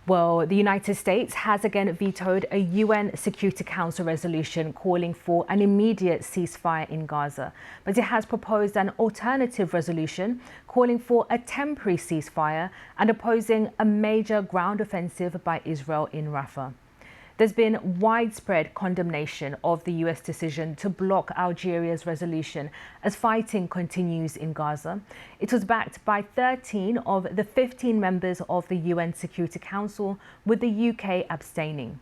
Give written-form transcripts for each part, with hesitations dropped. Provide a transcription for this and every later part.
Well, the United States has again vetoed a UN Security Council resolution calling for an immediate ceasefire in Gaza, but it has proposed an alternative resolution calling for a temporary ceasefire and opposing a major ground offensive by Israel in Rafah. There's been widespread condemnation of the US decision to block Algeria's resolution as fighting continues in Gaza. It was backed by 13 of the 15 members of the UN Security Council, with the UK abstaining.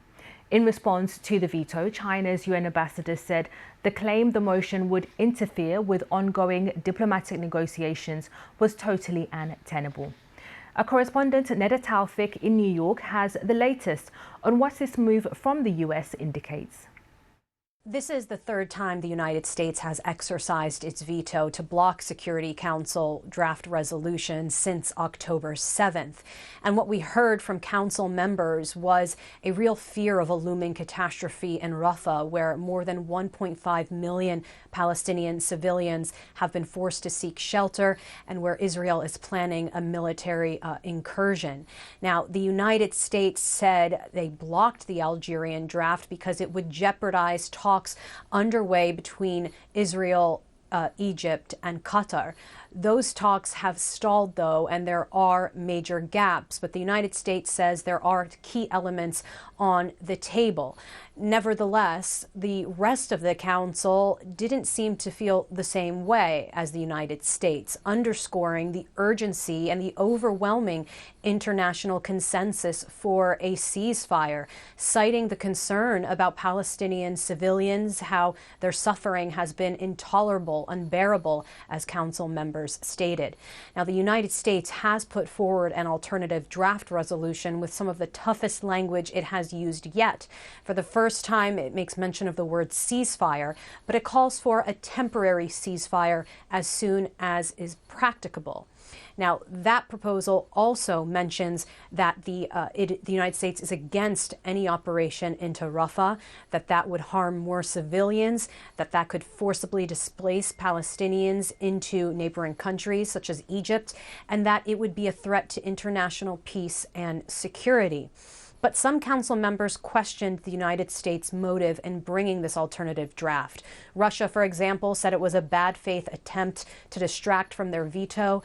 In response to the veto, China's UN ambassador said the claim the motion would interfere with ongoing diplomatic negotiations was totally untenable. Our correspondent Neda Taufik in New York has the latest on what this move from the US indicates. This is the third time the United States has exercised its veto to block Security Council draft resolutions since October 7th. And what we heard from Council members was a real fear of a looming catastrophe in Rafah, where more than 1.5 million Palestinian civilians have been forced to seek shelter and where Israel is planning a military incursion. Now, the United States said they blocked the Algerian draft because it would jeopardize talks underway between Israel, Egypt, and Qatar. Those talks have stalled, though, and there are major gaps. But the United States says there are key elements on the table. Nevertheless, the rest of the Council didn't seem to feel the same way as the United States, underscoring the urgency and the overwhelming international consensus for a ceasefire, citing the concern about Palestinian civilians, how their suffering has been intolerable, unbearable, as Council members stated. Now, the United States has put forward an alternative draft resolution with some of the toughest language it has used yet. For the first time, it makes mention of the word ceasefire, but it calls for a temporary ceasefire as soon as is practicable. Now, that proposal also mentions that the United States is against any operation into Rafah, that would harm more civilians, that could forcibly displace Palestinians into neighboring countries such as Egypt, and that it would be a threat to international peace and security. But some Council members questioned the United States' motive in bringing this alternative draft. Russia, for example, said it was a bad faith attempt to distract from their veto.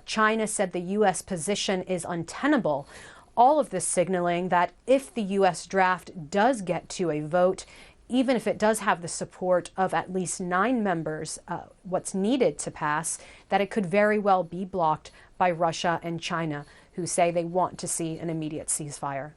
China said the U.S. position is untenable. All of this signaling that if the U.S. draft does get to a vote, even if it does have the support of at least 9 members, what's needed to pass, that it could very well be blocked by Russia and China, who say they want to see an immediate ceasefire.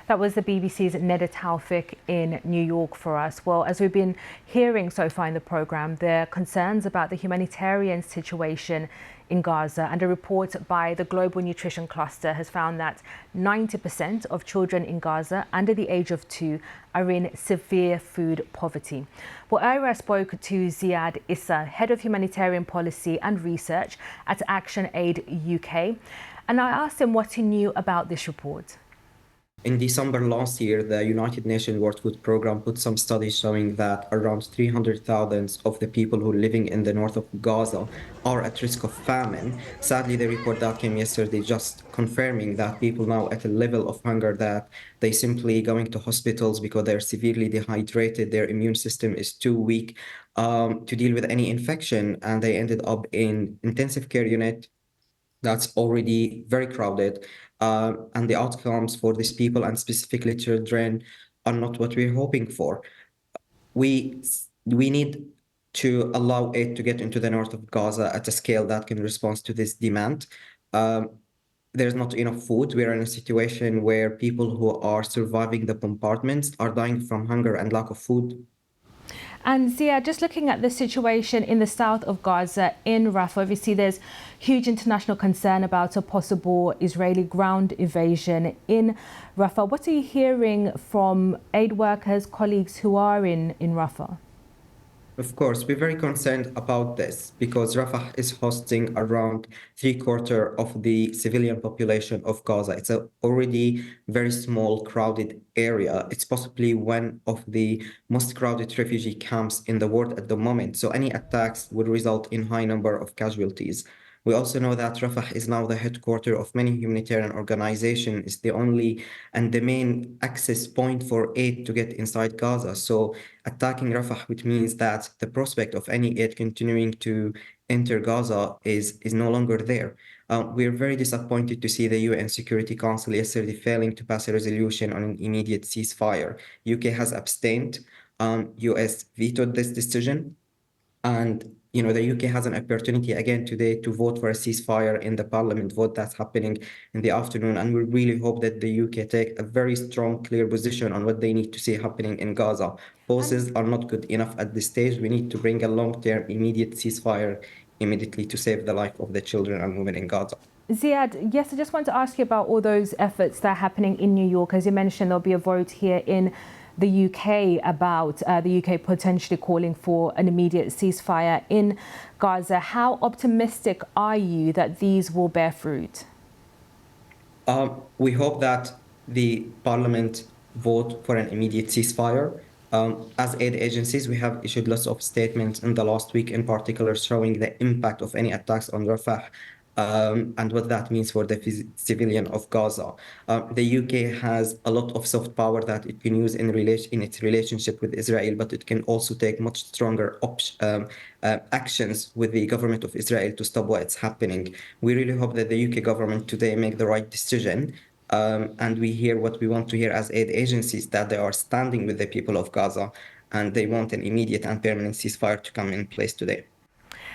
That was the BBC's Neda Taufik in New York for us. Well, as we've been hearing so far in the programme, there are concerns about the humanitarian situation in Gaza, and a report by the Global Nutrition Cluster has found that 90% of children in Gaza under the age of 2 are in severe food poverty. Well, earlier I spoke to Ziad Issa, Head of Humanitarian Policy and Research at Action Aid UK, and I asked him what he knew about this report. In December last year, the United Nations World Food Programme put some studies showing that around 300,000 of the people who are living in the north of Gaza are at risk of famine. Sadly, the report that came yesterday just confirming that people now at a level of hunger that they simply going to hospitals because they're severely dehydrated, their immune system is too weak to deal with any infection, and they ended up in intensive care unit that's already very crowded. And the outcomes for these people, and specifically children, are not what we're hoping for. We need to allow aid to get into the north of Gaza at a scale that can respond to this demand. There's not enough food. We're in a situation where people who are surviving the bombardments are dying from hunger and lack of food. And Zia, just looking at the situation in the south of Gaza, in Rafah, obviously there's huge international concern about a possible Israeli ground invasion in Rafah. What are you hearing from aid workers, colleagues who are in Rafah? Of course, we're very concerned about this because Rafah is hosting around 3/4 of the civilian population of Gaza. It's a already very small, crowded area. It's possibly one of the most crowded refugee camps in the world at the moment. So any attacks would result in high number of casualties. We also know that Rafah is now the headquarters of many humanitarian organizations. It's the only and the main access point for aid to get inside Gaza. So attacking Rafah, which means that the prospect of any aid continuing to enter Gaza is no longer there. We're very disappointed to see the UN Security Council yesterday failing to pass a resolution on an immediate ceasefire. UK has abstained. US vetoed this decision. And the UK has an opportunity again today to vote for a ceasefire in the parliament vote that's happening in the afternoon. And we really hope that the UK take a very strong, clear position on what they need to see happening in Gaza. Pauses are not good enough at this stage. We need to bring a long-term, immediate ceasefire immediately to save the life of the children and women in Gaza. Ziad, yes, I just want to ask you about all those efforts that are happening in New York. As you mentioned, there'll be a vote here in the UK about the UK potentially calling for an immediate ceasefire in Gaza. How optimistic are you that these will bear fruit? We hope that the parliament vote for an immediate ceasefire. As aid agencies, we have issued lots of statements in the last week, in particular, showing the impact of any attacks on Rafah and what that means for the civilian of Gaza. The UK has a lot of soft power that it can use in its relationship with Israel, but it can also take much stronger actions with the government of Israel to stop what's happening. We really hope that the UK government today make the right decision. And we hear what we want to hear as aid agencies, that they are standing with the people of Gaza and they want an immediate and permanent ceasefire to come in place today.